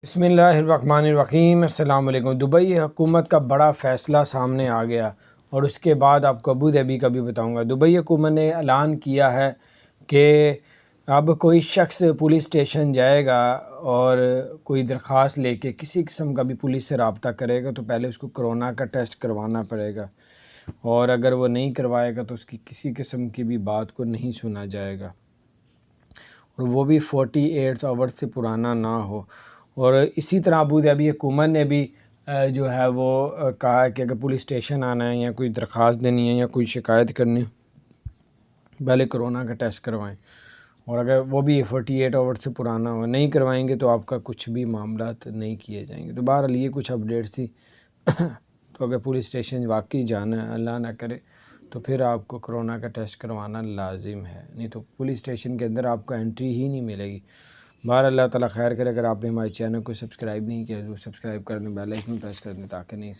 بسم اللہ الرحمن الرحیم۔ السلام علیکم۔ دبئی حکومت کا بڑا فیصلہ سامنے آ گیا اور اس کے بعد آپ کو ابو ظبی کا بھی بتاؤں گا۔ دبئی حکومت نے اعلان کیا ہے کہ اب کوئی شخص پولیس اسٹیشن جائے گا اور کوئی درخواست لے کے کسی قسم کا بھی پولیس سے رابطہ کرے گا تو پہلے اس کو کرونا کا ٹیسٹ کروانا پڑے گا، اور اگر وہ نہیں کروائے گا تو اس کی کسی قسم کی بھی بات کو نہیں سنا جائے گا، اور وہ بھی 48 آورز سے پرانا نہ ہو۔ اور اسی طرح ابو ظبی حکومت نے بھی جو ہے وہ کہا ہے کہ اگر پولیس اسٹیشن آنا ہے یا کوئی درخواست دینی ہے یا کوئی شکایت کرنی ہے پہلے کرونا کا ٹیسٹ کروائیں، اور اگر وہ بھی 48 آورز سے پرانا ہو، نہیں کروائیں گے تو آپ کا کچھ بھی معاملات نہیں کیے جائیں گے۔ تو بہرحال یہ کچھ اپڈیٹ تھی۔ تو اگر پولیس اسٹیشن واقعی جانا ہے، اللہ نہ کرے، تو پھر آپ کو کرونا کا ٹیسٹ کروانا لازم ہے، نہیں تو پولیس اسٹیشن کے اندر آپ کو انٹری ہی نہیں ملے گی۔ بہر اللہ تعالیٰ خیر کرے۔ اگر آپ نے ہمارے چینل کو سبسکرائب نہیں کیا تو سبسکرائب کر دیں، بیل آئیکن پریس کر دیں تاکہ نہیں